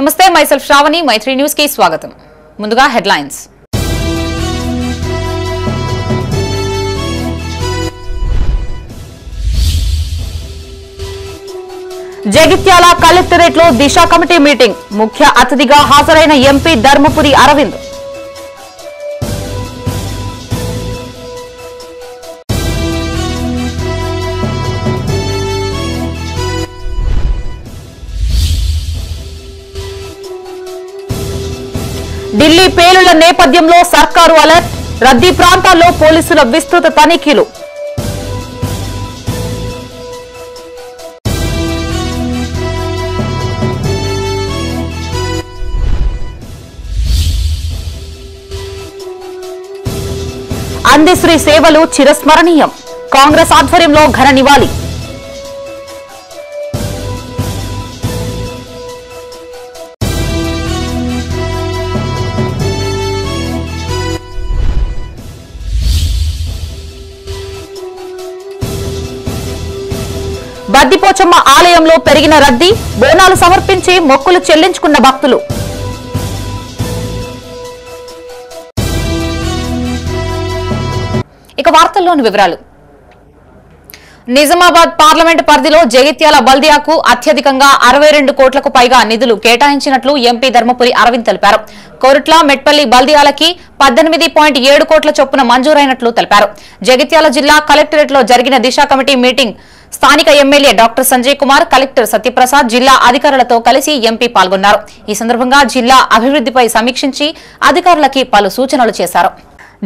నమస్తే మైసెల్ఫ్ శ్రావణి మైత్రి న్యూస్ కి స్వాగతం. ముందుగా హెడ్లైన్స్. జగిత్యాల కలెక్టరేట్ లో దిశ కమిటీ మీటింగ్. ముఖ్య అతిథిగా హాజరైన ఎంపీ ధర్మపురి అరవింద్. ఢిల్లీ పేలుళ్ల నేపథ్యంలో సర్కారు అలర్ట్. రద్దీ ప్రాంతాల్లో పోలీసుల విస్తృత తనిఖీలు. అందిశ్రీ సేవలు చిరస్మరణీయం. కాంగ్రెస్ ఆధ్వర్యంలో ఘన నివాళి. బద్దిపోచమ్మ ఆలయంలో పెరిగిన రద్దీ. బోనాలు సమర్పించి మొక్కులు చెల్లించుకున్న భక్తులు. ఇక వార్తల్లోని వివరాలు. నిజామాబాద్ పార్లమెంటు పరిధిలో జగిత్యాల బల్దియాకు అత్యధికంగా 62 కోట్లకు పైగా నిధులు కేటాయించినట్లు ఎంపీ ధర్మపురి అరవింద్ తెలిపారు. కోరుట్ల మెట్పల్లి బల్దియాలకి 18.7 కోట్ల చొప్పున మంజూరైనట్లు తెలిపారు. జగిత్యాల జిల్లా కలెక్టరేట్ లో జరిగిన దిశ కమిటీ మీటింగ్ స్థానిక MLA doctor Sanjay Kumar, collector Satyaprasad, జిల్లా అధికారులతో కలిసి ఎంపీ పాల్గొన్నారు. ఈ సందర్భంగా జిల్లా అభివృద్ధిపై సమీక్షించి అధికారులకి పలు సూచనలు చేశారు.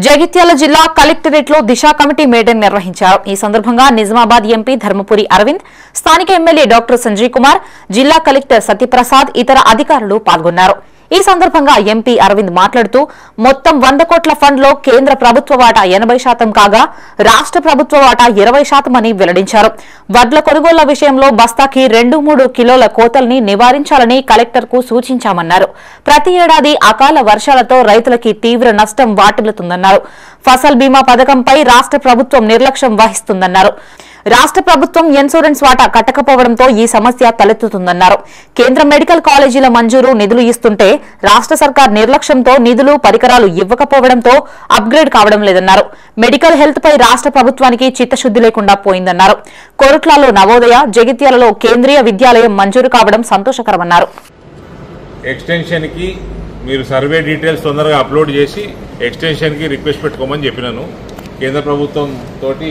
జగిత్యాల జిల్లా కలెక్టరేట్ లో దిశ కమిటీ మీటింగ్ నిర్వహించారు. ఈ సందర్భంగా నిజామాబాద్ ఎంపీ ధర్మపురి అరవింద్, స్థానిక ఎమ్మెల్యే డాక్టర్ సంజయ్ కుమార్, జిల్లా కలెక్టర్ సత్యప్రసాద్, ఇతర అధికారులు పాల్గొన్నారు. ఈ సందర్భంగా ఎంపీ అరవింద్ మాట్లాడుతూ మొత్తం 100 కోట్ల ఫండ్ లో కేంద్ర ప్రభుత్వ వాటా 80% కాగా రాష్ట్ర ప్రభుత్వ వాటా 20% అని వెల్లడించారు. వడ్ల కొనుగోళ్ల విషయంలో బస్తాకి 2-3 కిలోల కోతల్ని నివారించాలని కలెక్టర్ కు సూచించామన్నారు. ప్రతి ఏడాది అకాల వర్షాలతో రైతులకి తీవ్ర నష్టం వాటిల్లుతుందన్నారు. ఫసల్ బీమా పథకంపై రాష్ట్ర ప్రభుత్వం నిర్లక్ష్యం వహిస్తుందన్నారు. రాష్ట్ర ప్రభుత్వం ఇన్సూరెన్స్ వాటా కట్టకపోవడంతో ఈ సమస్య తలెత్తుతుందన్నారు. కేంద్ర మెడికల్ కాలేజీల మంజూరు నిధులు ఇస్తుంటే రాష్ట్ర సర్కార్ నిర్లక్ష్యంతో నిధులు, పరికరాలు ఇవ్వకపోవడంతో అప్గ్రేడ్ కావడం లేదన్నారు. మెడికల్ హెల్త్ పై రాష్ట్ర ప్రభుత్వానికి చిత్తశుద్ది లేకుండా పోయిందన్నారు. కోరుట్లలో నవోదయ, జగిత్యాలలో కేంద్రీయ విద్యాలయం మంజూరు కావడం సంతోషకరమన్నారు. ఎక్స్టెన్షన్ కి మీరు సర్వే డీటెయిల్స్ తొందరగా అప్లోడ్ చేసి ఎక్స్టెన్షన్ కి రిక్వెస్ట్ పెట్టుకోమని చెప్పినాను. కేంద్ర ప్రభుత్వం తోటి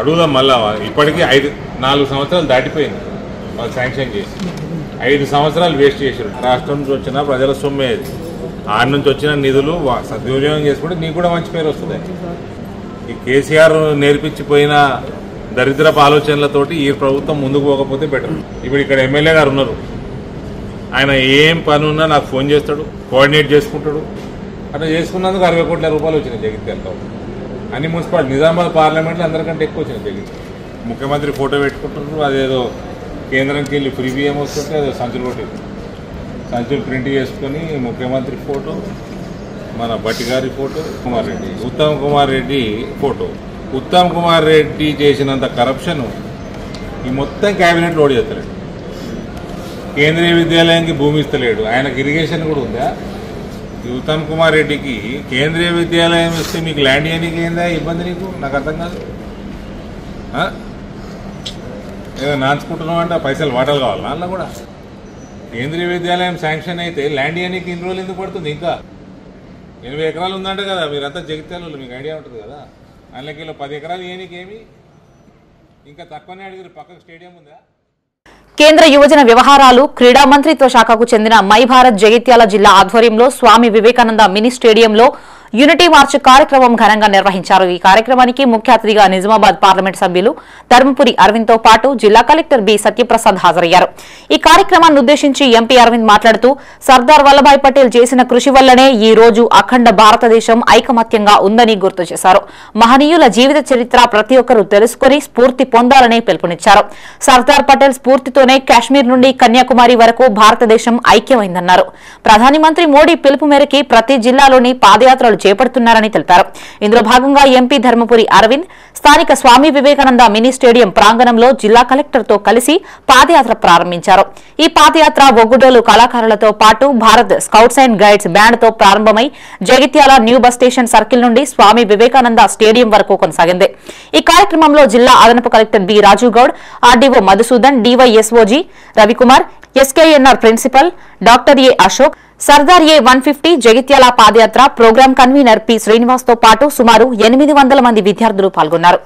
అడుగుదాం. మళ్ళా ఇప్పటికీ 4 సంవత్సరాలు దాటిపోయింది వాళ్ళు శాంక్షన్ చేసి. 5 సంవత్సరాలు వేస్ట్ చేశారు. రాష్ట్రం నుంచి వచ్చిన ప్రజల సొమ్మే అది. ఆడ నుంచి వచ్చిన నిధులు సద్వినియోగం చేసుకుంటే నీకు కూడా మంచి పేరు వస్తుంది. ఈ కేసీఆర్ నేర్పించిపోయిన దరిద్రపు ఆలోచనలతోటి ఈ ప్రభుత్వం ముందుకు పోకపోతే బెటర్. ఇప్పుడు ఇక్కడ ఎమ్మెల్యే గారు ఉన్నారు. ఆయన ఏం పని ఉన్నా నాకు ఫోన్ చేస్తాడు, కోఆర్డినేట్ చేసుకుంటాడు. అట్లా చేసుకున్నందుకు 60 కోట్ల రూపాయలు వచ్చినాయి జగిత్యాలలో. అన్ని మున్సిపాలిటీ నిజామాబాద్ పార్లమెంట్లో అందరికంటే ఎక్కువ వచ్చినాయి జగిత్యాల. ముఖ్యమంత్రి ఫోటో పెట్టుకుంటున్నారు. అదేదో కేంద్రంకి వెళ్ళి ఫ్రీ బియ్యం వస్తుంటే అదే సంచులు ప్రింట్ చేసుకొని ముఖ్యమంత్రి ఫోటో, మన భట్టి గారి ఫోటో, కుమార్ రెడ్డి, ఉత్తమ్ కుమార్ రెడ్డి ఫోటో. ఉత్తమ్ కుమార్ రెడ్డి చేసినంత కరప్షన్ ఈ మొత్తం క్యాబినెట్ లోడ్ చేస్తలేడు. కేంద్రీయ విద్యాలయానికి భూమి ఇస్తలేడు. ఆయనకు ఇరిగేషన్ కూడా ఉందా? ఈ ఉత్తమ్ కుమార్ రెడ్డికి కేంద్రీయ విద్యాలయం ఇస్తే మీకు ల్యాండ్ చేయడానికి ఏందా ఇబ్బంది? నీకు నాకు అర్థం కాదు. ఏదో నాంచుకుంటున్నావు అంటే పైసలు వాటలు కావాలి. అందులో కూడా కేంద్రీయ విద్యాలయం శాంక్షన్ అయితే ల్యాండ్ చేయడానికి ఇన్ని రోజులు ఎందుకు పడుతుంది? ఇంకా 80 ఎకరాలు ఉందంటే కదా, మీరంతా జగిత్యాలలో మీకు ఐడియా ఉంటుంది కదా. అందులోకి 10 ఎకరాలు ఏనికి ఏమి ఇంకా తక్కువనే అడిగారు. పక్కకు స్టేడియం ఉందా? కేంద్ర యువజన వ్యవహారాలు, క్రీడా మంత్రిత్వ శాఖకు చెందిన మై భారత్ జగిత్యాల జిల్లా ఆధ్వర్యంలో స్వామి వివేకానంద మినీ స్టేడియంలో యూనిటీ మార్చ్ కార్యక్రమం ఘనంగా నిర్వహించారు. ఈ కార్యక్రమానికి ముఖ్య అతిథిగా నిజామాబాద్ పార్లమెంట్ సభ్యులు ధర్మపురి అరవింద్ తో పాటు జిల్లా కలెక్టర్ బి సత్యప్రసాద్ హాజరయ్యారు. ఈ కార్యక్రమాన్ని ఉద్దేశించి ఎంపీ అరవింద్ మాట్లాడుతూ సర్దార్ వల్లభాయ్ పటేల్ చేసిన కృషి వల్లనే ఈ రోజు అఖండ భారతదేశం ఐకమత్యంగా ఉందని గుర్తు చేశారు. మహనీయుల జీవిత చరిత్ర ప్రతి ఒక్కరూ తెలుసుకుని స్ఫూర్తి పొందాలని పిలుపునిచ్చారు. సర్దార్ పటేల్ స్ఫూర్తితోనే కాశ్మీర్ నుండి కన్యాకుమారి వరకు భారతదేశం ఐక్యమైందన్నారు. ప్రధాని మంత్రి మోడీ పిలుపు మేరకు ప్రతి జిల్లాలోని పాదయాత్రలు చేపడుతున్నారని తెలిపారు. ఇందులో భాగంగా ఎంపీ ధర్మపురి అరవింద్ స్థానిక స్వామి వివేకానంద మినీ స్టేడియం ప్రాంగణంలో జిల్లా కలెక్టర్తో కలిసి పాదయాత్ర ప్రారంభించారు. ఈ పాదయాత్ర ఒగ్గుడోలు కళాకారులతో పాటు భారత్ స్కౌట్స్ అండ్ గైడ్స్ బ్యాండ్తో ప్రారంభమై Jagtial new bus station circle నుండి స్వామి వివేకానంద స్టేడియం వరకు కొనసాగింది. ఈ కార్యక్రమంలో జిల్లా అదనపు collector B Raju Goud, RDO Madhusudan, DYSOG Ravikumar, SKNR principal doctor A Ashok, Sardar ఏ 150 జగిత్యాల పాదయాత్ర ప్రోగ్రాం కన్వీనర్ పి శ్రీనివాస్ తో పాటు సుమారు 800 మంది విద్యార్థులు పాల్గొన్నారు.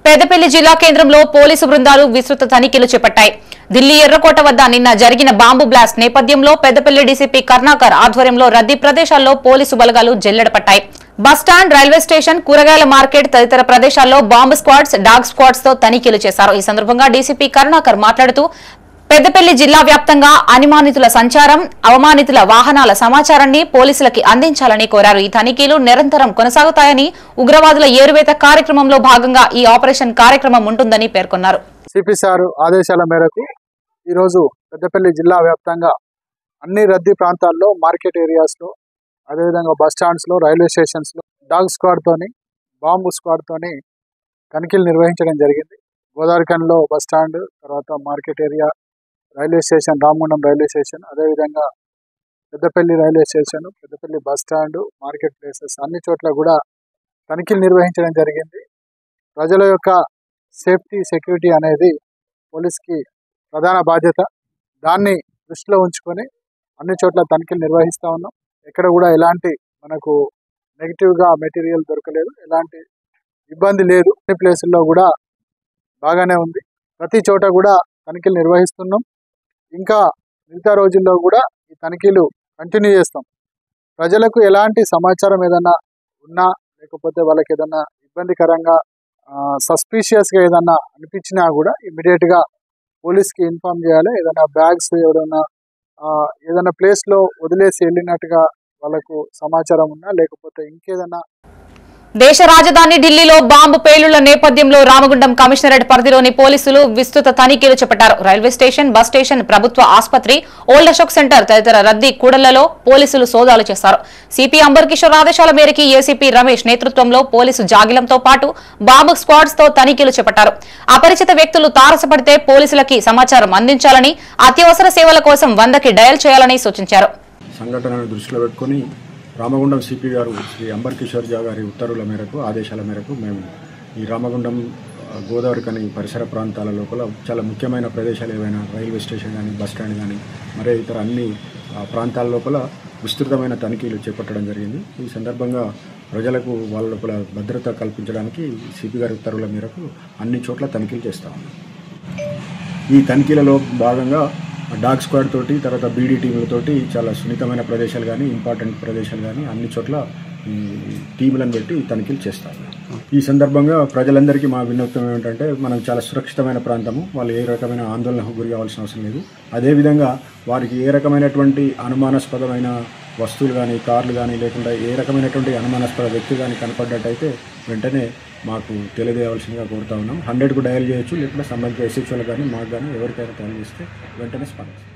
పెద్దపల్లి జిల్లా కేంద్రంలో పోలీసు బృందాలు విస్తృత తనిఖీలు చేపట్టాయి. ఢిల్లీ ఎర్రకోట వద్ద నిన్న జరిగిన బాంబు బ్లాస్ట్ నేపథ్యంలో పెద్దపల్లి డీసీపీ కర్ణాకర్ ఆధ్వర్యంలో రద్దీ ప్రదేశాల్లో పోలీసు బలగాలు జల్లెడపట్టాయి. బస్టాండ్, రైల్వే స్టేషన్, కూరగాయల మార్కెట్ తదితర ప్రదేశాల్లో బాంబు స్క్వాడ్స్, డాగ్ స్క్వాడ్స్ తో తనిఖీలు చేశారు. ఈ సందర్భంగా డీసీపీ కర్ణాకర్ మాట్లాడుతూ పెద్దపల్లి జిల్లా వ్యాప్తంగా అనుమానితుల సంచారం, అవమానితుల వాహనాల సమాచారాన్ని పోలీసులకి అందించాలని కోరారు. ఈ తనిఖీలు నిరంతరం కొనసాగుతాయని, ఉగ్రవాదుల ఏరువేత కార్యక్రమంలో భాగంగా ఈ ఆపరేషన్ కార్యక్రమం ఉంటుందని పేర్కొన్నారు. సిపి సార్ ఆదేశాల మేరకు ఈరోజు పెద్దపల్లి జిల్లా వ్యాప్తంగా అన్ని రద్దీ ప్రాంతాల్లో, మార్కెట్ ఏరియాస్లో, అదేవిధంగా బస్ స్టాండ్స్లో, రైల్వే స్టేషన్స్లో డాగ్ స్క్వాడ్తోని, బాంబు స్క్వాడ్తోని తనిఖీలు నిర్వహించడం జరిగింది. గోదావరిఖన్లో బస్ స్టాండ్, తర్వాత market area, railway station, Ramagundam railway station, అదేవిధంగా Peddapalli railway station, Peddapalli bus stand, market places అన్ని చోట్ల కూడా తనిఖీలు నిర్వహించడం జరిగింది. ప్రజల యొక్క సేఫ్టీ, సెక్యూరిటీ అనేది పోలీస్కి ప్రధాన బాధ్యత. దాన్ని దృష్టిలో ఉంచుకొని అన్ని చోట్ల తనిఖీలు నిర్వహిస్తూ ఉన్నాం. ఎక్కడ కూడా ఎలాంటి మనకు నెగిటివ్గా మెటీరియల్ దొరకలేదు, ఎలాంటి ఇబ్బంది లేదు. అన్ని ప్లేసుల్లో కూడా బాగానే ఉంది. ప్రతి చోట కూడా తనిఖీలు నిర్వహిస్తున్నాం. ఇంకా మిగతా రోజుల్లో కూడా ఈ తనిఖీలు కంటిన్యూ చేస్తాం. ప్రజలకు ఎలాంటి సమాచారం ఏదన్నా ఉన్నా, లేకపోతే వాళ్ళకి ఏదన్నా ఇబ్బందికరంగా సస్పీషియస్గా ఏదన్నా అనిపించినా కూడా ఇమీడియట్గా పోలీస్కి ఇన్ఫార్మ్ చేయాలి. ఏదైనా బ్యాగ్స్ ఏదైనా ప్లేస్లో వదిలేసి వెళ్ళినట్టుగా వాళ్ళకు సమాచారం ఉన్నా, లేకపోతే ఇంకేదన్నా. దేశ రాజధాని ఢిల్లీలో బాంబు పేలుళ్ల నేపథ్యంలో రామగుండం కమిషనరేట్ పరిధిలోని పోలీసులు విస్తృత తనిఖీలు చేపట్టారు. రైల్వే స్టేషన్, బస్ స్టేషన్, ప్రభుత్వ ఆసుపత్రి, ఓల్డ్ అశోక్ సెంటర్ తదితర రద్దీ కూడళ్లలో పోలీసులు సోదాలు చేశారు. సిపి అంబర్ కిషోర్ ఆదేశాల మేరకు ఏసీపీ రమేష్ నేతృత్వంలో పోలీసు జాగిలంతో పాటు బాంబు స్క్వాడ్స్ తో తనిఖీలు చేపట్టారు. అపరిచిత వ్యక్తులు తారసపడితే పోలీసులకి సమాచారం అందించాలని, అత్యవసర సేవల కోసం 100కి డయల్ చేయాలని సూచించారు. సంఘటనను దృష్టిలో పెట్టుకుని రామగుండం సిపి గారు శ్రీ అంబర్ కిషోర్ గారి ఉత్తర్వుల మేరకు, ఆదేశాల మేరకు మేము ఈ రామగుండం గోదావరిఖని పరిసర ప్రాంతాల లోపల చాలా ముఖ్యమైన ప్రదేశాలు ఏవైనా రైల్వే స్టేషన్ కానీ, బస్ స్టాండ్ కానీ, మరే ఇతర అన్ని ప్రాంతాల లోపల విస్తృతమైన తనిఖీలు చేపట్టడం జరిగింది. ఈ సందర్భంగా ప్రజలకు వాళ్ళ లోపల భద్రత కల్పించడానికి సిపి గారి ఉత్తర్వుల మేరకు అన్ని చోట్ల తనిఖీలు చేస్తా ఉన్నాం. ఈ తనిఖీలలో భాగంగా డాగ్ స్క్వాడ్ తోటి, తర్వాత బీడీ టీములతోటి చాలా సున్నితమైన ప్రదేశాలు కానీ, ఇంపార్టెంట్ ప్రదేశాలు కానీ అన్ని చోట్ల ఈ టీములను పెట్టి తనిఖీలు చేస్తాము. ఈ సందర్భంగా ప్రజలందరికీ మా విన్నపం ఏమిటంటే, మనం చాలా సురక్షితమైన ప్రాంతము, వాళ్ళు ఏ రకమైన ఆందోళనకు గురి కావాల్సిన అవసరం లేదు. అదేవిధంగా వారికి ఏ రకమైనటువంటి అనుమానాస్పదమైన వస్తువులు కానీ, కార్లు కానీ, లేకుండా ఏ రకమైనటువంటి అనుమానాస్పద వ్యక్తి కానీ కనపడ్డట్టయితే వెంటనే మాకు తెలియజేయవలసిందిగా కోరుతా ఉన్నాం. 100కు డయల్ చేయొచ్చు, లేకుండా సంబంధిత ఎస్హెచ్ఓలకు కానీ, మాకు కానీ ఎవరికైనా డయల్ చేస్తే వెంటనే స్పందిస్తాం.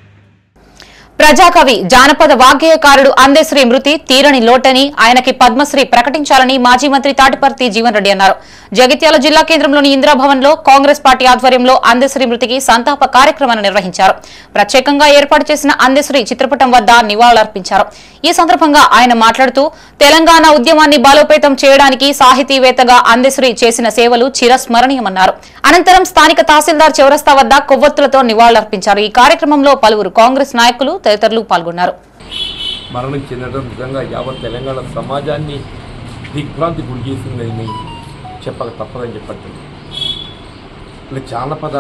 ప్రజాకవి, జానపద వాగ్గేయకారుడు అందెశ్రీ మృతి తీరని లోటని, ఆయనకి పద్మశ్రీ ప్రకటించాలని మాజీ మంత్రి తాటిపర్తి జీవన్ రెడ్డి అన్నారు. జగిత్యాల జిల్లా కేంద్రంలోని ఇందిరాభవన్ లో కాంగ్రెస్ పార్టీ ఆధ్వర్యంలో అందెశ్రీ మృతికి సంతాప కార్యక్రమాన్ని నిర్వహించారు. ప్రత్యేకంగా ఏర్పాటు చేసిన అందెశ్రీ చిత్రపటం వద్ద నివాళులర్పించారు. ఈ సందర్భంగా ఆయన మాట్లాడుతూ, తెలంగాణ ఉద్యమాన్ని బలోపేతం చేయడానికి సాహితీవేత్తగా అందెశ్రీ చేసిన సేవలు చిరస్మరణీయమన్నారు. అనంతరం స్థానిక తహసీల్దార్ చౌరస్తా వద్ద కొవ్వొత్తులతో నివాళులర్పించారు. ఈ కార్యక్రమంలో పలువురు కాంగ్రెస్ నాయకులు తదితరులు పాల్గొన్నారు. మరణం చెందడం నిజంగా యావత్ తెలంగాణ సమాజాన్ని దిగ్భ్రాంతి గురి చేసిందని చెప్పక తప్పదని చెప్పట్టు. ఇలా జానపద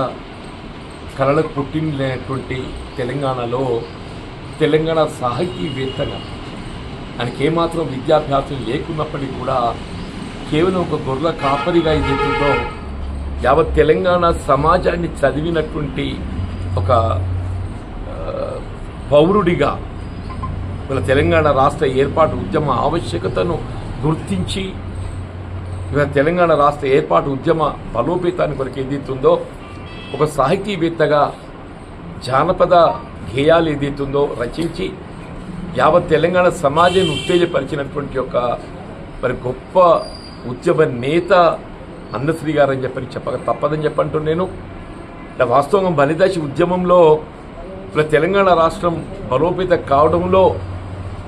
కళలకు పుట్టినటువంటి తెలంగాణలో తెలంగాణ సాహితీవేత్తగా ఆయనకి ఏమాత్రం విద్యాభ్యాసం లేకున్నప్పటికీ కూడా కేవలం ఒక గొర్రెల కాపరిగా ఏదైతుందో యావత్ తెలంగాణ సమాజాన్ని చదివినటువంటి ఒక పౌరుడిగా ఇవాళ తెలంగాణ రాష్ట్ర ఏర్పాటు ఉద్యమ ఆవశ్యకతను గుర్తించి ఇవాళ తెలంగాణ రాష్ట్ర ఏర్పాటు ఉద్యమ బలోపేతాన్ని కొరకు ఏదైతుందో ఒక సాహితీవేత్తగా జానపద గేయాలు ఏదైతుందో రచించి యావత్ తెలంగాణ సమాజాన్ని ఉత్తేజపరిచినటువంటి ఒక మరి గొప్ప ఉద్యమ నేత అందశ్రీ గారు అని చెప్పక తప్పదని చెప్పంటూ నేను వాస్తవంగా బలిదాసి ఉద్యమంలో ఇలా తెలంగాణ రాష్ట్రం బలోపేత కావడంలో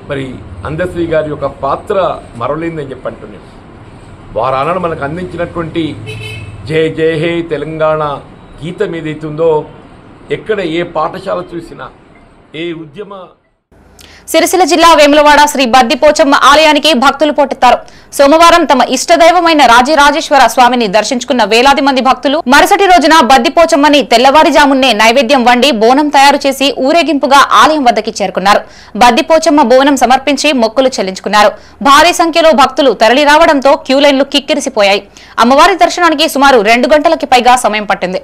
మరి అందశ్రీ గారి యొక్క పాత్ర మరలేదని చెప్పంటున్నాను. వారు ఆనాడు మనకు అందించినటువంటి జయ జయ హే తెలంగాణ గీతం ఏదైతుందో ఎక్కడ ఏ పాఠశాల చూసినా ఏ ఉద్యమ సిరిసిల్ల జిల్లా వేములవాడ శ్రీ బద్దిపోచమ్మ ఆలయానికి భక్తులు పోటెత్తారు. సోమవారం తమ ఇష్టదైవమైన రాజరాజేశ్వర స్వామిని దర్శించుకున్న వేలాది మంది భక్తులు మరుసటి రోజున బద్దిపోచమ్మని తెల్లవారుజామున్నే నైవేద్యం వండి బోనం తయారు చేసి ఊరేగింపుగా ఆలయం వద్దకి చేరుకున్నారు. బద్దిపోచమ్మ బోనం సమర్పించి మొక్కులు చెల్లించుకున్నారు. భారీ సంఖ్యలో భక్తులు తరలి రావడంతో క్యూలైన్లు కిక్కిరిసిపోయాయి. అమ్మవారి దర్శనానికి సుమారు 2 గంటలకి పైగా సమయం పట్టింది.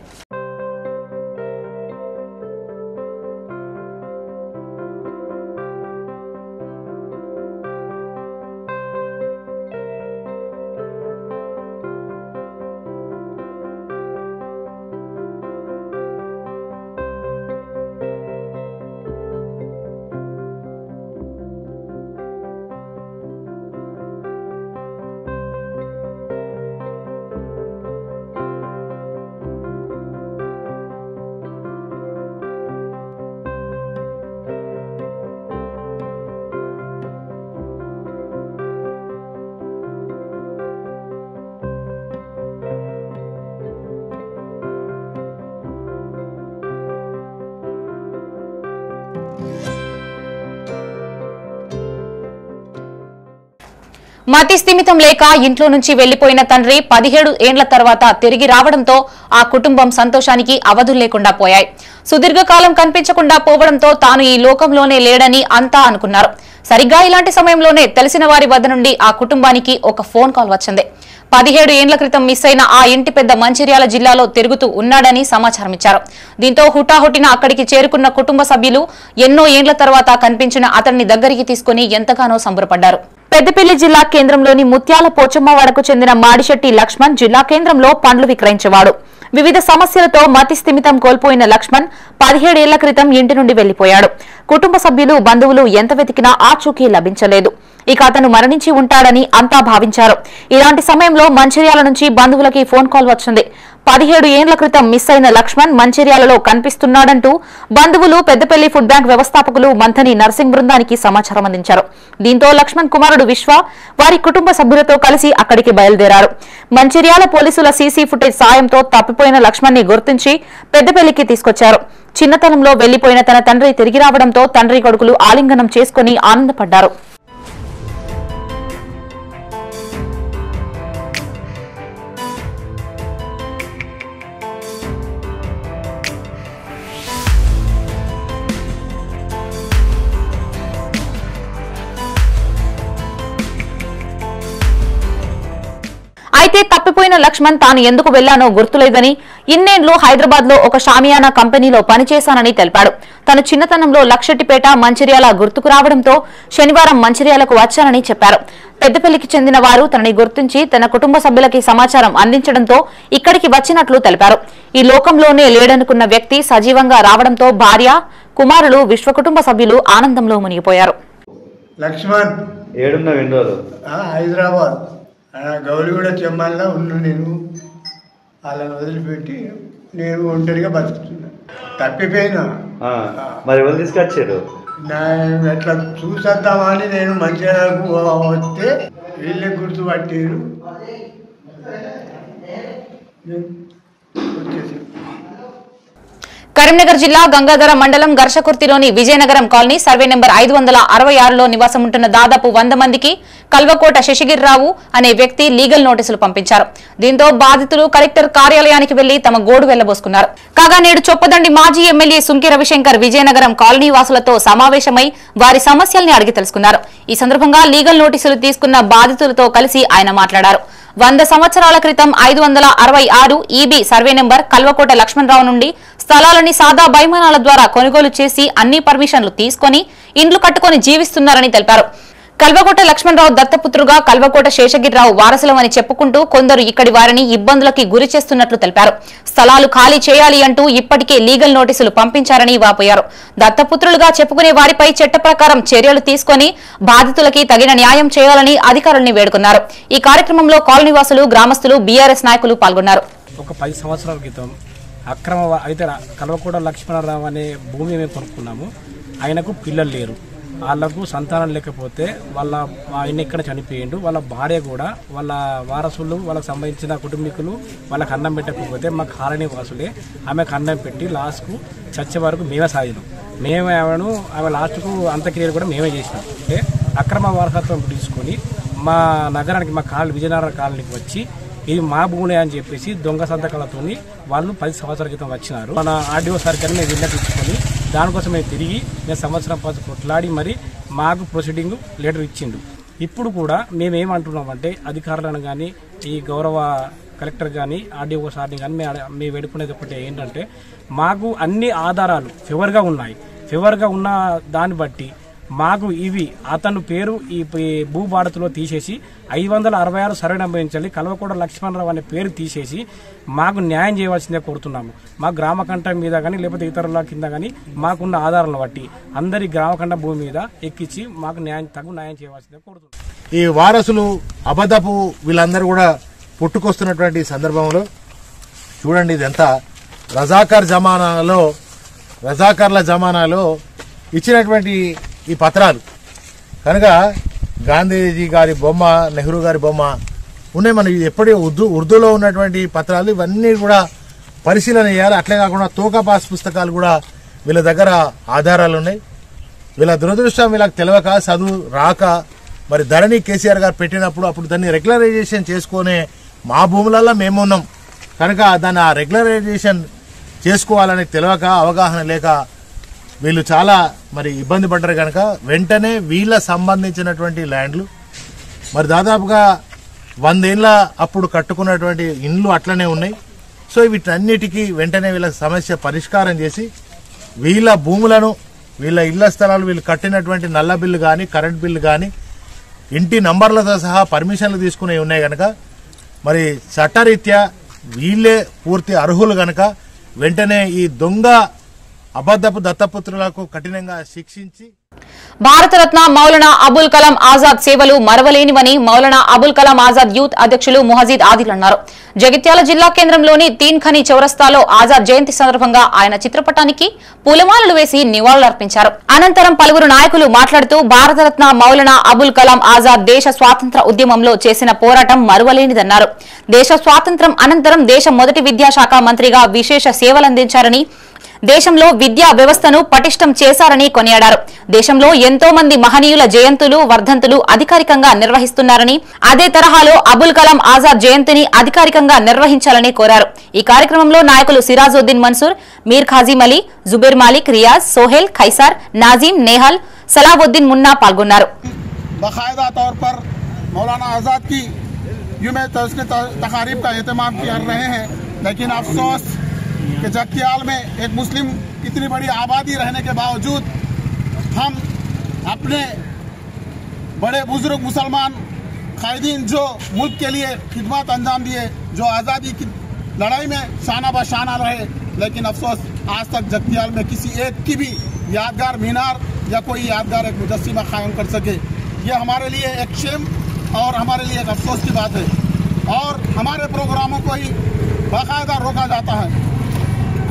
మతి స్థిమితం లేక ఇంట్లో నుంచి వెళ్లిపోయిన తండ్రి 17 ఏండ్ల తర్వాత తిరిగి రావడంతో ఆ కుటుంబం సంతోషానికి అవధులు లేకుండా పోయాయి. సుదీర్ఘకాలం కనిపించకుండా పోవడంతో తాను ఈ లోకంలోనే లేడని అంతా అనుకున్నారు. సరిగ్గా ఇలాంటి సమయంలోనే తెలిసిన వారి వద్ద నుండి ఆ కుటుంబానికి ఒక ఫోన్ కాల్ వచ్చింది. 17 ఏండ్ల క్రితం మిస్ అయిన ఆ ఇంటి పెద్ద మంచిర్యాల జిల్లాలో తిరుగుతూ ఉన్నాడని సమాచారం ఇచ్చారు. దీంతో హుటాహుటిన అక్కడికి చేరుకున్న కుటుంబ సభ్యులు ఎన్నో ఏండ్ల తర్వాత కనిపించిన అతన్ని దగ్గరికి తీసుకుని ఎంతగానో సంబరపడ్డారు. పెద్దపల్లి జిల్లా కేంద్రంలోని ముత్యాల పోచమ్మవాడకు చెందిన మాడిశెట్టి లక్ష్మణ్ జిల్లా కేంద్రంలో పండ్లు విక్రయించేవాడు. వివిధ సమస్యలతో మతి స్థిమితం కోల్పోయిన లక్ష్మణ్ 17 ఏళ్ల క్రితం ఇంటి నుండి వెళ్లిపోయాడు. కుటుంబ సభ్యులు బంధువులు ఎంత వెతికినా ఆచూకీ లభించలేదు. ఇక అతను మరణించి ఉంటాడని అంతా భావించారు. ఇలాంటి సమయంలో మంచిర్యాల నుంచి బంధువులకి ఫోన్ కాల్ వచ్చింది. 17 ఏండ్ల క్రితం మిస్ అయిన లక్ష్మణ్ మంచిర్యాలలో కనిపిస్తున్నాడంటూ బంధువులు పెద్దపల్లి ఫుడ్ బ్యాంక్ వ్యవస్థాపకులు మంథని నర్సింగ్ బృందానికి సమాచారం అందించారు. దీంతో లక్ష్మణ్ కుమారుడు విశ్వ వారి కుటుంబ సభ్యులతో కలిసి అక్కడికి బయలుదేరారు. మంచిర్యాల పోలీసుల సీసీ ఫుటేజ్ సాయంతో తప్పిపోయిన లక్ష్మణ్ ని గుర్తించి పెద్దపల్లికి తీసుకొచ్చారు. చిన్నతనంలో వెళ్లిపోయిన తన తండ్రి తిరిగి రావడంతో తండ్రి కొడుకులు ఆలింగనం చేసుకుని ఆనందపడ్డారు. అయితే తప్పిపోయిన లక్ష్మణ్ తాను ఎందుకు వెళ్లానో గుర్తులేదని, ఇన్నేళ్లు హైదరాబాద్ లో ఒక షామియానా కంపెనీలో పనిచేశానని తెలిపాడు. తను చిన్నతనంలో లక్షెట్టిపేట మంచిర్యాల గుర్తుకు రావడంతో శనివారం మంచిర్యాలకు వచ్చానని చెప్పారు. పెద్దపల్లికి చెందిన వారు తనని గుర్తించి తన కుటుంబ సభ్యులకి సమాచారం అందించడంతో ఇక్కడికి వచ్చినట్లు తెలిపారు. ఈ లోకంలోనే లేడనుకున్న వ్యక్తి సజీవంగా రావడంతో భార్య, కుమారులు, విశ్వ కుటుంబ సభ్యులు ఆనందంలో మునిగిపోయారు. లక్ష్మణ్ హైదరాబాద్ గౌలిగూడ చెమ్మల్లో ఉన్న నేను వాళ్ళని వదిలిపెట్టి నేను ఒంటరిగా బతుకుతున్నా. తప్పిపోయినా మరి ఎవరు తీసుకొచ్చారు? ఎట్లా చూసేద్దామని నేను మంచిగా వస్తే వీళ్ళే గుర్తుపట్టారు. కరీంనగర్ జిల్లా గంగాధర మండలం గర్షకుర్తిలోని విజయనగరం కాలనీ సర్వే నెంబర్ 566లో నివాసం ఉంటున్న దాదాపు 100 మందికి కల్వకోట శశిగిరిరావు అనే వ్యక్తి లీగల్ నోటీసులు పంపించారు. దీంతో బాధితులు కలెక్టర్ కార్యాలయానికి వెళ్లి తమ గోడు వెళ్లబోసుకున్నారు. కాగా నేడు చొప్పదండి మాజీ ఎమ్మెల్యే సుంకి రవిశంకర్ విజయనగరం కాలనీ వాసులతో సమావేశమై వారి సమస్యల్ని అడిగి తెలుసుకున్నారు. ఈ సందర్భంగా లీగల్ నోటీసులు తీసుకున్న బాధితులతో కలిసి ఆయన మాట్లాడారు. 100 సంవత్సరాల క్రితం 566 EB survey number Kalvakota Lakshmanarao నుండి స్థలాలని సాదా బైమానాల ద్వారా కొనుగోలు చేసి అన్ని పర్మిషన్లు తీసుకుని ఇండ్లు కట్టుకుని జీవిస్తున్నారని తెలిపారు. కల్వకోట లక్ష్మణరావు దత్తపుత్రుగా కల్వకోట శేషగిరిరావు వారసులమని చెప్పుకుంటూ కొందరు ఇక్కడి వారిని ఇబ్బందులకి గురి చేస్తున్నట్లు తెలిపారు. స్థలాలు ఖాళీ చేయాలి అంటూ ఇప్పటికే లీగల్ నోటీసులు పంపించారని వాపోయారు. దత్తపుత్రులుగా చెప్పుకునే వారిపై చట్ట ప్రకారం చర్యలు తీసుకుని బాధితులకి తగిన న్యాయం చేయాలని అధికారుల్ని వేడుకున్నారు. ఈ కార్యక్రమంలో కాలనీవాసులు, గ్రామస్తులు, బీఆర్ఎస్ నాయకులు పాల్గొన్నారు. ఒక 10 సంవత్సరాల క్రితం అక్రమ అయితే కల్వకోట లక్ష్మణరావు అనే భూమి మేము కొనుక్కున్నాము. ఆయనకు పిల్లలు లేరు, వాళ్ళకు సంతానం లేకపోతే ఆయన ఇక్కడ చనిపోయిండు. వాళ్ళ భార్య కూడా వాళ్ళ వారసులు, వాళ్ళకి సంబంధించిన కుటుంబీకులు వాళ్ళకి అన్నం పెట్టకపోతే మా కాలనీ వాసులే ఆమెకు అన్నం పెట్టి లాస్ట్కు చచ్చే వరకు మేమే సాగినాం. ఆమె లాస్ట్కు అంత్యక్రియలు కూడా మేమే చేసినాం. అంటే అక్రమ వారసత్వం తీసుకొని మా నగరానికి, మా విజయనగరం కాలనీకి వచ్చి ఇది మా భూములే అని చెప్పేసి దొంగ సంతకాలతో వాళ్ళు 10 సంవత్సరాల క్రితం వచ్చినారు. మన ఆర్డీఓ సర్కిల్ని మేము విన్నపించుకొని దానికోసం మేము తిరిగి మేము సంవత్సరం పాటు కొట్లాడి మరి మాకు ప్రొసీడింగ్ లెటర్ ఇచ్చిండు. ఇప్పుడు కూడా మేమేమంటున్నామంటే అధికారులను కానీ, ఈ గౌరవ కలెక్టర్ కానీ, ఆర్డీఓ సార్ని కానీ మేము వేడుకునేది ఒకటి ఏంటంటే మాకు అన్ని ఆధారాలు ఫేవర్గా ఉన్నాయి. ఫేవర్గా ఉన్న దాన్ని బట్టి మాకు ఇవి అతను పేరు ఈ భూభారతిలో తీసేసి 566 సర్వే నెంబర్ నుంచి కల్వకోట లక్ష్మణరావు అనే పేరు తీసేసి మాకు న్యాయం చేయవలసిందే కోరుతున్నాము. మా గ్రామకంఠ మీద కానీ లేకపోతే ఇతరుల కింద కానీ మాకున్న ఆధారాలను బట్టి అందరి గ్రామకంఠ భూమి మీద ఎక్కించి మాకు తగు న్యాయం చేయవలసిందే కోరుతున్నాం. ఈ వారసులు అబద్ధపు వీళ్ళందరూ కూడా పుట్టుకొస్తున్నటువంటి సందర్భంలో చూడండి, ఇదంతా రజాకార్ల జమానాలో ఇచ్చినటువంటి ఈ పత్రాలు కనుక గాంధీజీ గారి బొమ్మ, నెహ్రూ గారి బొమ్మ ఉన్నాయి. మన ఎప్పుడూ ఉర్దూలో ఉన్నటువంటి పత్రాలు ఇవన్నీ కూడా పరిశీలన చేయాలి. అట్లే కాకుండా తోకా పాస్ పుస్తకాలు కూడా వీళ్ళ దగ్గర ఆధారాలు ఉన్నాయి. వీళ్ళ దురదృష్టం వీళ్ళకి తెలియక, చదువు రాక మరి ధరణి కేసీఆర్ గారు పెట్టినప్పుడు అప్పుడు దాన్ని రెగ్యులరైజేషన్ చేసుకునే మా భూములలో మేమున్నాం కనుక దాన్ని ఆ రెగ్యులరైజేషన్ చేసుకోవాలని తెలియక, అవగాహన లేక వీళ్ళు చాలా మరి ఇబ్బంది పడ్డారు. కనుక వెంటనే వీళ్ళ సంబంధించినటువంటి ల్యాండ్లు మరి దాదాపుగా 100 ఏళ్ళ అప్పుడు కట్టుకున్నటువంటి ఇండ్లు అట్లనే ఉన్నాయి. సో వీటన్నిటికీ వెంటనే వీళ్ళ సమస్య పరిష్కారం చేసి వీళ్ళ భూములను, వీళ్ళ ఇళ్ల స్థలాలు, వీళ్ళు కట్టినటువంటి నల్ల బిల్లు కానీ, కరెంట్ బిల్లు కానీ, ఇంటి నంబర్లతో సహా పర్మిషన్లు తీసుకునే ఉన్నాయి కనుక మరి చట్టరీత్యా వీళ్ళే పూర్తి అర్హులు కనుక వెంటనే ఈ దొంగ అబద్ధపు దత్తపుత్రులకు కఠినంగా శిక్షించి భారతరత్న మౌలానా అబుల్ కలాం ఆజాద్ సేవలు మరవలేనివని మౌలానా అబుల్ కలాం ఆజాద్ యూత్ అధ్యక్షులు ముహజీద్ ఆదిల్ అన్నారు. జగిత్యాల జిల్లా కేంద్రంలోని తీన్ఖనీ చౌరస్తాలో ఆజాద్ జయంతి సందర్భంగా ఆయన చిత్రపటానికి పూలమాలలు వేసి నివాళులర్పించారు. అనంతరం పలువురు నాయకులు మాట్లాడుతూ భారతరత్న మౌలానా అబుల్ కలాం ఆజాద్ దేశ స్వాతంత్ర ఉద్యమంలో చేసిన పోరాటం మరువలేనిదన్నారు. దేశ స్వాతంత్ర్యం అనంతరం దేశ మొదటి విద్యాశాఖ మంత్రిగా విశేష సేవలందించారని, దేశంలో విద్యా వ్యవస్థను పటిష్టం చేశారని కొనియాడారు. దేశంలో ఎంతో మంది మహనీయుల జయంతులు, వర్ధంతులు అధికారికంగా నిర్వహిస్తున్నారని, అదే తరహాలో అబుల్ కలాం ఆజాద్ జయంతిని అధికారికంగా నిర్వహించాలని కోరారు. ఈ కార్యక్రమంలో నాయకులు సిరాజుద్దీన్ మన్సూర్, మీర్ ఖాజీం అలీ, జుబేర్ మాలిక్, రియాజ్, సోహెల్, ఖైసార్, నాజీం, నేహల్, సలావుద్దీన్ మున్నా పాల్గొన్నారు. बाकायदा तौर पर मौलाना आज़ाद की यूं में तकारीब का एहतमाम कर रहे हैं, लेकिन अफसोस कि जगत्याल में एक मुस्लिम इतनी बड़ी आबादी रहने के बावजूद हम अपने बड़े बुजुर्ग मुसलमान कायदीन जो मुल्क के लिए खिदमत अंजाम दिए, जो आज़ादी की लड़ाई में शाना बशाना रहे, लेकिन अफसोस आज तक जगत्याल में किसी एक की भी यादगार मीनार या कोई यादगार एक मुजस्सिमा कायम कर सके, ये हमारे लिए एक शेम और हमारे लिए एक अफसोस की बात है। और हमारे प्रोग्रामों को ही बाकायदा रोका जाता है।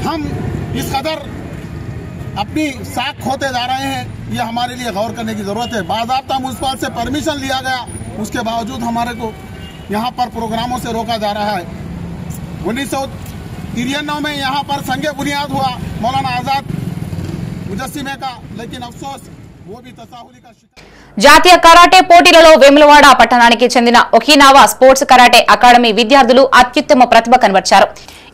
हम इस कदर अपनी साख खोते जा रहे हैं, ये हमारे लिए गौर करने की ज़रूरत है। बाज़ाब्ता म्युनिसिपल से परमिशन लिया गया, उसके बावजूद हमारे को यहाँ पर प्रोग्रामों से रोका जा रहा है। 93 में यहाँ पर संगे बुनियाद हुआ मौलाना आजाद मुजस्सिमे का, लेकिन अफसोस वो भी तसाहुली का शिकार। జాతీయ కరాటే పోటీలలో వేములవాడ పట్టణానికి చెందిన ఒకినావా స్పోర్ట్స్ కరాటే అకాడమీ విద్యార్థులు అత్యుత్తమ ప్రతిభ కనబర్చారు.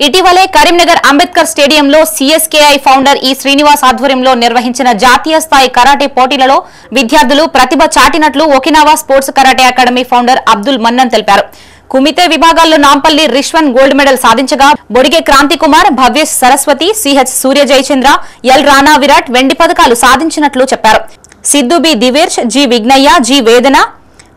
ఇటీవలే కరీంనగర్ అంబేద్కర్ స్టేడియంలో సిఎస్కేఐ ఫౌండర్ ఈ శ్రీనివాస్ ఆధ్వర్యంలో నిర్వహించిన జాతీయ స్థాయి కరాటే పోటీలలో విద్యార్థులు ప్రతిభ చాటినట్లు Okinawa sports karate academy founder Abdul Mannan తెలిపారు. కుమితే విభాగాల్లో నాంపల్లి రిష్వన్ గోల్డ్ మెడల్ సాధించగా బొడిగే క్రాంతి కుమార్, భవ్యేష్ సరస్వతి, సిహెచ్ సూర్య జయచంద్ర, ఎల్ రానా విరాట్ వెండి పథకాలు సాధించినట్లు చెప్పారు. Siddu B Diversh, G Vighnayya, G Vedana,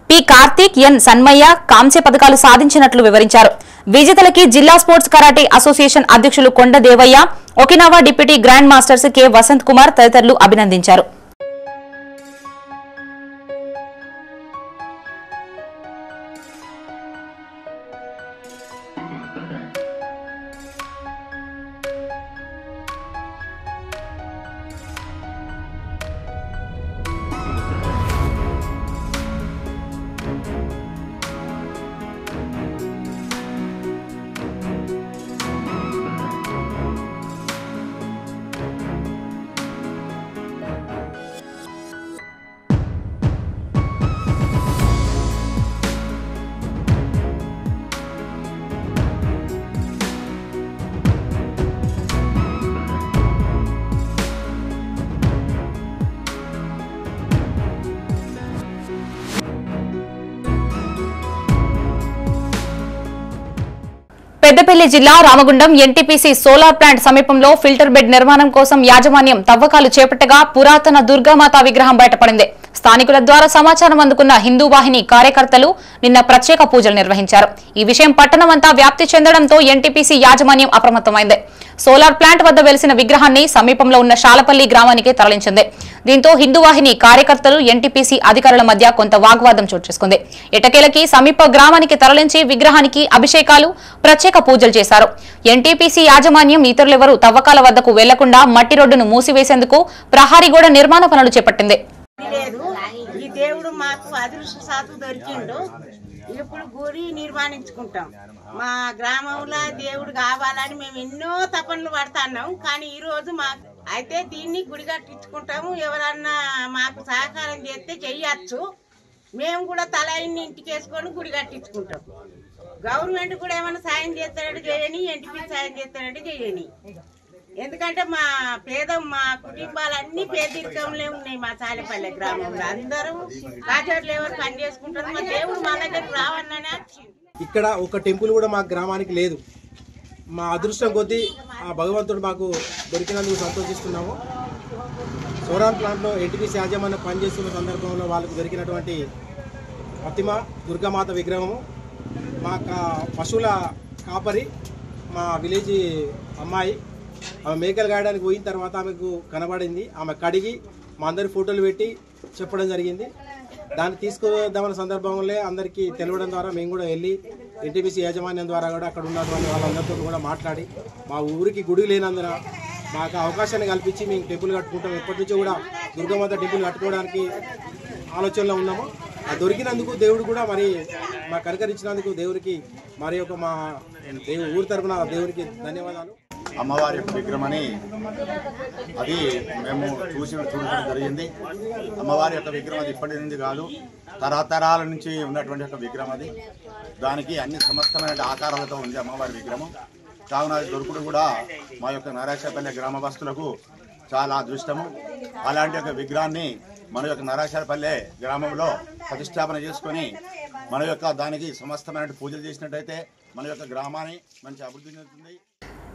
P Karthik, N Sanmayya కాంస్య పథకాలు సాధించినట్లు వివరించారు. విజేతలకి జిల్లా స్పోర్ట్స్ కరాటే అసోసియేషన్ అధ్యక్షులు Konda Devaiah, Okinawa deputy grand masters K Vasanth Kumar తదితరులు అభినందించారు. పెద్దపల్లి జిల్లా రామగుండం ఎన్టీపీసీ సోలార్ ప్లాంట్ సమీపంలో ఫిల్టర్ బెడ్ నిర్మాణం కోసం యాజమాన్యం తవ్వకాలు చేపట్టగా పురాతన దుర్గామాత విగ్రహం బయటపడింది. స్థానికుల ద్వారా సమాచారం అందుకున్న హిందూ వాహిని కార్యకర్తలు నిన్న ప్రత్యేక పూజలు నిర్వహించారు. ఈ విషయం పట్టణమంతా వ్యాప్తి చెందడంతో ఎన్టీపీసీ యాజమాన్యం అప్రమత్తమైంది. సోలార్ ప్లాంట్ వద్ద వెలిసిన విగ్రహాన్ని సమీపంలో ఉన్న శాలపల్లి గ్రామానికి తరలించింది. దీంతో హిందూ వాహిని కార్యకర్తలు ఎన్టీపీసీ అధికారుల మధ్య కొంత వాగ్వాదం చోటు చేసుకుంది. ఎటకేలకి సమీప గ్రామానికి తరలించి విగ్రహానికి అభిషేకాలు, ప్రత్యేక పూజలు చేశారు. ఎన్టీపీసీ యాజమాన్యం ఇతరులెవరూ తవ్వకాల వద్దకు వెళ్లకుండా మట్టి రోడ్డును మూసివేసేందుకు ప్రహారీ గోడ నిర్మాణ పనులు చేపట్టింది. ఈ దేవుడు మాకు అదృష్ట సాతు దొరికిండు. ఇప్పుడు గుడి నిర్మాణించుకుంటాం. మా గ్రామంలో దేవుడు కావాలని మేము ఎన్నో తపనలు పడుతున్నాం. కానీ ఈ రోజు మాకు అయితే దీన్ని గుడి కట్టించుకుంటాము. ఎవరన్నా మాకు సహకారం చేస్తే చెయ్యొచ్చు. మేము కూడా తల ఇంటికి వేసుకొని గుడి కట్టించుకుంటాం. గవర్నమెంట్ కూడా ఏమైనా సాయం చేస్తారంటే చేయని, ఎన్టీపీ సాయం చేస్తారంటే చేయని. ఎందుకంటే మా కుటుంబాలన్నీ పేదరికంలో ఉన్నాయి. మా చాలపల్లె గ్రామంలో అందరూ కాచోట్లు ఎవరు పని చేసుకుంటారు. మా దేవుడు మా దగ్గరకు రావాలని వచ్చింది. ఇక్కడ ఒక టెంపుల్ కూడా మా గ్రామానికి లేదు. మా అదృష్టం కొద్దీ ఆ భగవంతుడు మాకు దొరికినందుకు సంతోషిస్తున్నాము. సోలార్ ప్లాంట్లో ఎన్టీపీసీ యాజమాన్యం పనిచేస్తున్న సందర్భంలో వాళ్ళకు దొరికినటువంటి ప్రతిమ దుర్గామాత విగ్రహము మా పశువుల కాపరి మా విలేజ్ అమ్మాయి ఆమె మేకలు గాయడానికి పోయిన తర్వాత ఆమెకు కనబడింది. ఆమె కడిగి మా అందరి ఫోటోలు పెట్టి చెప్పడం జరిగింది. దాన్ని తీసుకువద్దామన్న సందర్భంలో అందరికీ తెలవడం ద్వారా మేము కూడా వెళ్ళి ఎన్టీపీసీ యాజమాన్యం ద్వారా కూడా అక్కడ ఉన్నటువంటి వాళ్ళందరితో కూడా మాట్లాడి మా ఊరికి గుడి లేనందున మాకు అవకాశాన్ని కల్పించి మేము టెంపుల్ కట్టుకుంటాం. ఎప్పటి నుంచో కూడా దుర్గామాత టెంపుల్ కట్టుకోవడానికి ఆలోచనలో ఉన్నాము. ఆ దొరికినందుకు దేవుడు కూడా మరి మా కనికరించినందుకు దేవుడికి మరి ఒక మా ఊరి తరఫున దేవుడికి ధన్యవాదాలు. అమ్మవారి యొక్క విగ్రహం అని అది మేము చూడటం జరిగింది. అమ్మవారి యొక్క విగ్రహం అది ఇప్పటి నుండి కాదు, తరతరాల నుంచి ఉన్నటువంటి ఒక విగ్రహం అది. దానికి అన్ని సమస్తమైన ఆకారాలతో ఉంది అమ్మవారి విగ్రహం. కావున అది దొరుకుడు కూడా మా యొక్క నరాశాపల్లె గ్రామవాసులకు చాలా అదృష్టము. అలాంటి ఒక విగ్రహాన్ని మన యొక్క నరాశాపల్లె గ్రామంలో ప్రతిష్టాపన చేసుకొని మన యొక్క దానికి సమస్తమైన పూజలు చేసినట్టయితే మన యొక్క గ్రామాన్ని మంచి అభివృద్ధి చెందుతుంది.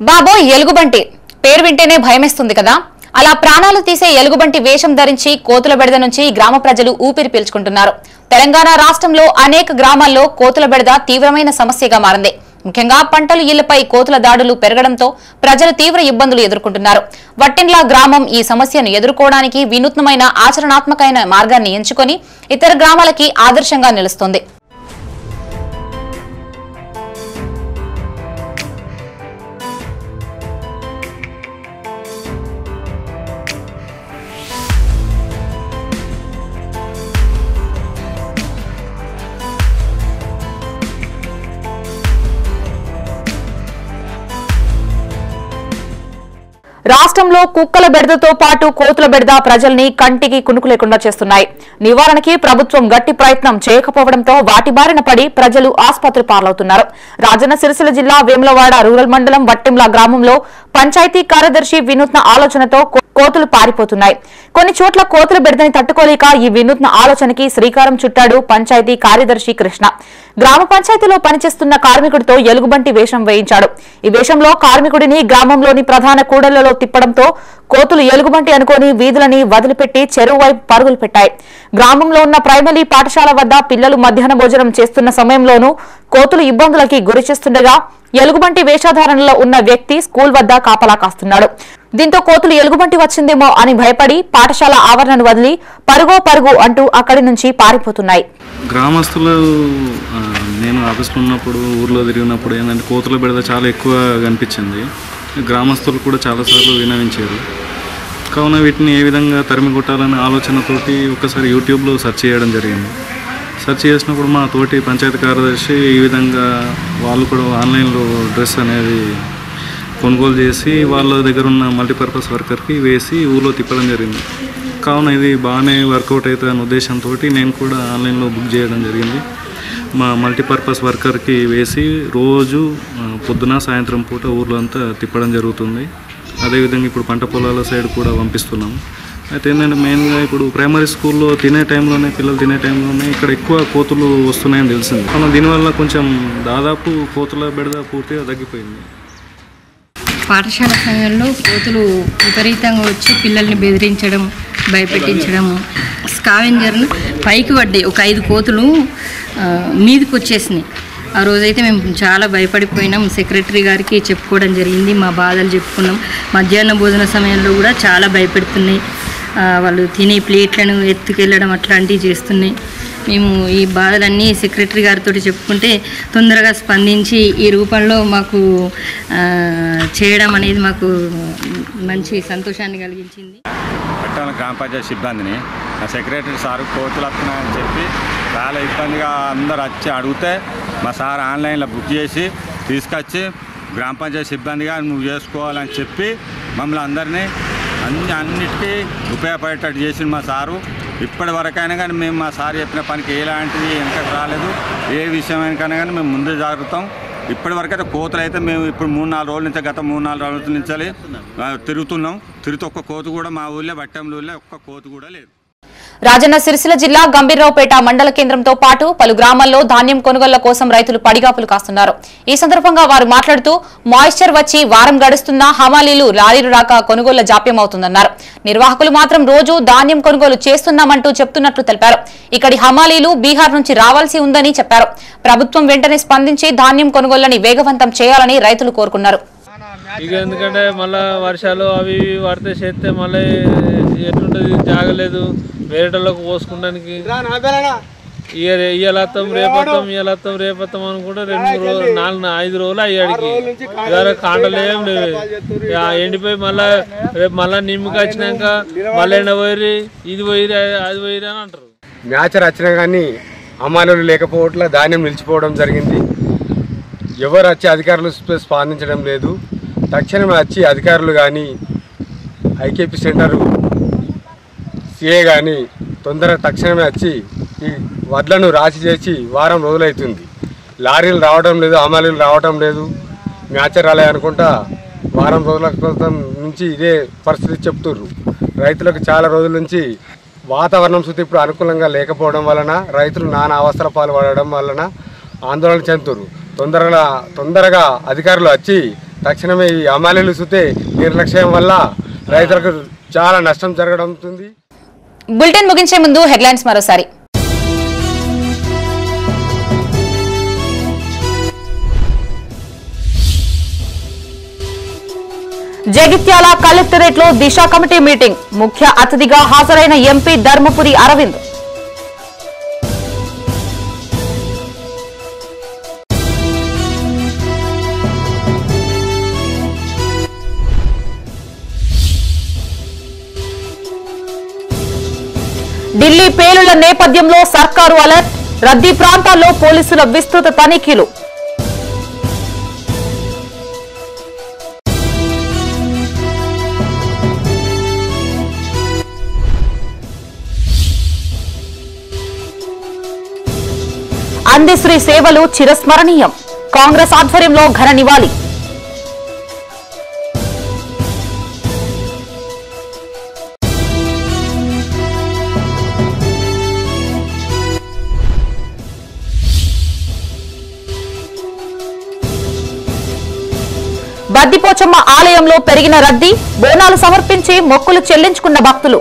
బాబోయ్ ఎలుగుబంటి పేరు వింటేనే భయమేస్తుంది కదా. అలా ప్రాణాలు తీసే ఎలుగుబంటి వేషం ధరించి కోతుల బెడద నుంచి గ్రామ ప్రజలు ఊపిరి పీల్చుకుంటున్నారు. తెలంగాణ రాష్ట్రంలో అనేక గ్రామాల్లో కోతుల బెడద తీవ్రమైన సమస్యగా మారింది. ముఖ్యంగా పంటలు, ఇళ్లపై కోతుల దాడులు పెరగడంతో ప్రజలు తీవ్ర ఇబ్బందులు ఎదుర్కొంటున్నారు. వట్టిండ్ల గ్రామం ఈ సమస్యను ఎదుర్కోవడానికి వినూత్నమైన ఆచరణాత్మకమైన మార్గాన్ని ఎంచుకొని ఇతర గ్రామాలకి ఆదర్శంగా నిలుస్తోంది. రాష్ట్రంలో కుక్కల బెడదతో పాటు కోతుల బెడద ప్రజల్ని కంటికి కునుకు లేకుండా చేస్తున్నాయి. నివారణకి ప్రభుత్వం గట్టి ప్రయత్నం చేయకపోవడంతో వాటి బారిన పడి ప్రజలు ఆసుపత్రి పాలవుతున్నారు. రాజన్న సిరిసిల్ల జిల్లా వేములవాడ రూరల్ మండలం వట్టింల గ్రామంలో పంచాయతీ కార్యదర్శి వినూత్న ఆలోచనతో కోతులు పారిపోతున్నాయి. కొన్ని చోట్ల కోతుల బెడదని తట్టుకోలేక ఈ వినూత్న ఆలోచనకి శ్రీకారం చుట్టాడు పంచాయతీ కార్యదర్శి కృష్ణ. గ్రామ పంచాయతీలో పనిచేస్తున్న కార్మికుడితో ఎలుగుబంటి వేషం వేయించాడు. ఈ వేషంలో కార్మికుడిని గ్రామంలోని ప్రధాన కూడళ్లలో తిప్పడంతో కోతులు ఎలుగుబంటి అనుకుని వీధులని వదిలిపెట్టి చెరువు వైపు పరుగులు పెట్టాయి. గ్రామంలో ఉన్న ప్రైమరీ పాఠశాల వద్ద పిల్లలు మధ్యాహ్న భోజనం చేస్తున్న సమయంలోనూ కోతులు ఇబ్బందులకి గురిచేస్తుండగా ఎలుగుబంటి వేషధారణలో ఉన్న వ్యక్తి స్కూల్ వద్ద కాపలా కాస్తున్నాడు. దీంతో కోతులు ఎలుగుబంటి వచ్చిందేమో అని భయపడి పాఠశాల ఆవరణను వదిలి పరుగో పరుగు అంటూ అక్కడి నుంచి పారిపోతున్నాయి. గ్రామస్తులు నేను ఆఫీస్లో ఉన్నప్పుడు ఊర్లో తిరిగినప్పుడు ఏంటంటే కోతుల బెడద చాలా ఎక్కువ కనిపించింది. గ్రామస్తులు కూడా చాలాసార్లు వినవించారు. కావున వీటిని ఏ విధంగా తరిమి కొట్టాలనే ఆలోచనతోటి ఒకసారి యూట్యూబ్లో సెర్చ్ చేయడం జరిగింది. సెర్చ్ చేసినప్పుడు మా తోటి పంచాయతీ కార్యదర్శి ఈ విధంగా వాళ్ళు కూడా ఆన్లైన్లో డ్రెస్ అనేది కొనుగోలు చేసి వాళ్ళ దగ్గర ఉన్న మల్టీపర్పస్ వర్కర్కి వేసి ఊళ్ళో తిప్పడం జరిగింది. కావున ఇది బాగానే వర్కౌట్ అవుతుంది అనే ఉద్దేశంతో నేను కూడా ఆన్లైన్లో బుక్ చేయడం జరిగింది. మా మల్టీపర్పస్ వర్కర్కి వేసి రోజు పొద్దున సాయంత్రం పూట ఊర్లో అంతా తిప్పడం జరుగుతుంది. అదేవిధంగా ఇప్పుడు పంట పొలాల సైడ్ కూడా పంపిస్తున్నాము. అయితే ఏంటంటే మెయిన్గా ఇప్పుడు ప్రైమరీ స్కూల్లో తినే టైంలోనే పిల్లలు తినే టైంలోనే ఇక్కడ ఎక్కువ కోతులు వస్తున్నాయని తెలిసింది. మనం దీనివల్ల కొంచెం దాదాపు కోతుల బెడద పూర్తిగా తగ్గిపోయింది. పాఠశాల సమయంలో కోతులు విపరీతంగా వచ్చి పిల్లల్ని బెదిరించడం, భయపెట్టించడము, స్కావెంజర్ను పైకి పడ్డాయి. ఒక 5 కోతులు మీదకి వచ్చేసినాయి. ఆ రోజైతే మేము చాలా భయపడిపోయినాం. సెక్రటరీ గారికి చెప్పుకోవడం జరిగింది, మా బాధలు చెప్పుకున్నాం. మధ్యాహ్న భోజన సమయంలో కూడా చాలా భయపెడుతున్నాయి. వాళ్ళు తినే ప్లేట్లను ఎత్తుకెళ్ళడం అట్లాంటివి చేస్తున్నాయి. మేము ఈ బాధలన్నీ సెక్రటరీ గారితో చెప్పుకుంటే తొందరగా స్పందించి ఈ రూపంలో మాకు చేయడం అనేది మాకు మంచి సంతోషాన్ని కలిగించింది. పట్టణ గ్రామ పంచాయతీ సిబ్బందిని ఆ సెక్రటరీ సారు కోతులు వస్తున్నాయని చెప్పి చాలా ఇబ్బందిగా అందరు వచ్చి అడిగితే మా సార్ ఆన్లైన్లో బుక్ చేసి తీసుకొచ్చి గ్రామ పంచాయతీ సిబ్బందిగా నువ్వు చేసుకోవాలని చెప్పి మమ్మల్ని అందరినీ అన్నిటికీ ఉపయోగపడేటట్టు చేసింది మా సారు. ఇప్పటి వరకైనా కానీ మేము మా సార్ చెప్పిన పనికి ఎలాంటిది వెనకకు రాలేదు. ఏ విషయమైనా కానీ మేము ముందే జాగ్రత్తం. ఇప్పటి వరకు అయితే కోతులు అయితే మేము ఇప్పుడు 3-4 రోజుల నుంచి గత 3-4 రోజుల నుంచి తిరుగుతున్నాం. తిరుగుతూ ఒక్క కోతు కూడా మా ఊళ్ళో వట్టంలో ఒక్క కోతు కూడా లేదు. రాజన్న సిరిసిల్ల జిల్లా గంభీర్రావుపేట మండల కేంద్రంతో పాటు పలు గ్రామాల్లో ధాన్యం కొనుగోళ్ల కోసం రైతులు పడిగాపులు కాస్తున్నారు. ఈ సందర్భంగా వారు మాట్లాడుతూ మాయిశ్చర్ వచ్చి వారం గడుస్తున్నా హమాలీలు లారీలు రాక కొనుగోళ్ల జాప్యం అవుతుందన్నారు. నిర్వాహకులు మాత్రం రోజు ధాన్యం కొనుగోలు చేస్తున్నామంటూ చెప్తున్నట్లు తెలిపారు. ఇక్కడి హమాలీలు బీహార్ నుంచి రావాల్సి ఉందని చెప్పారు. ప్రభుత్వం వెంటనే స్పందించి ధాన్యం కొనుగోళ్లని వేగవంతం చేయాలని రైతులు కోరుకున్నారు. ఇక ఎందుకంటే మళ్ళీ వర్షాలు అవి పడితే చేస్తే మళ్ళీ ఎట్లుంటుంది జాగలేదు. వేరేటోళ్ళకు పోసుకోవడానికి ఇయ్యలత్తాం రేపత్తాం అనుకుంటే 2-3 రోజులు 4-5 రోజులు అయ్యాడికి కాండలు ఏం లేవు. ఎండిపోయి మళ్ళీ రేపు మళ్ళీ నిమ్మకి వచ్చినాక మళ్ళీ ఎండ పోయి ఇది పోయిరి అది పోయిరి అని అంటారు. మ్యాచర్ వచ్చినా కానీ అమ్మాయిలు లేకపోవట్ల ధాన్యం నిలిచిపోవడం జరిగింది. ఎవరు వచ్చి అధికారులు స్పందించడం లేదు. తక్షణమే వచ్చి అధికారులు కానీ ఐకేపీ సెంటరు సిఏ కానీ తక్షణమే వచ్చి ఈ వడ్లను రాసి చేసి వారం రోజులవుతుంది. లారీలు రావడం లేదు, హమాలీలు రావడం లేదు. మ్యాచర్ రాలే అనుకుంటా వారం రోజుల క్రితం నుంచి ఇదే పరిస్థితి చెప్తుర్రు. రైతులకు చాలా రోజుల నుంచి వాతావరణం సుతి ఇప్పుడు అనుకూలంగా లేకపోవడం వలన రైతులు నానా అవస్థల పాల్పడడం వలన ఆందోళన చెందుతుర్రు. తొందరగా అధికారులు వచ్చి తక్షణమే ఈ హమాలీలు సుతే నిర్లక్ష్యం వల్ల రైతులకు చాలా నష్టం జరగడుతుంది. బులెటిన్ ముగించే ముందు హెడ్లైన్స్ మరోసారి. జగిత్యాల కలెక్టరేట్ లో దిశ కమిటీ మీటింగ్. ముఖ్య అతిథిగా హాజరైన ఎంపీ ధర్మపురి అరవింద్. ఢిల్లీ పేలుళ్ల నేపథ్యంలో సర్కారు అలర్ట్. రద్దీ ప్రాంతాల్లో పోలీసుల విస్తృత తనిఖీలు. అందశ్రీ సేవలు చిరస్మరణీయం. కాంగ్రెస్ ఆధ్వర్యంలో ఘన నివాళి. బద్దిపోచమ్మ ఆలయంలో పెరిగిన రద్దీ. బోనాలు సమర్పించి మొక్కులు చెల్లించుకున్న భక్తులు.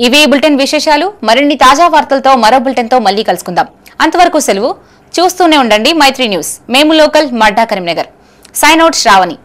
ఇవి బులెటిన్ విశేషాలు. మరిన్ని తాజా వార్తలతో మరో బులెటిన్ తో మళ్ళీ కలుసుకుందాం. అంతవరకు సెలవు. చూస్తూనే ఉండండి మైత్రి న్యూస్. మేము లోకల్ మడ్డా కరీంనగర్. Sign out Shravani.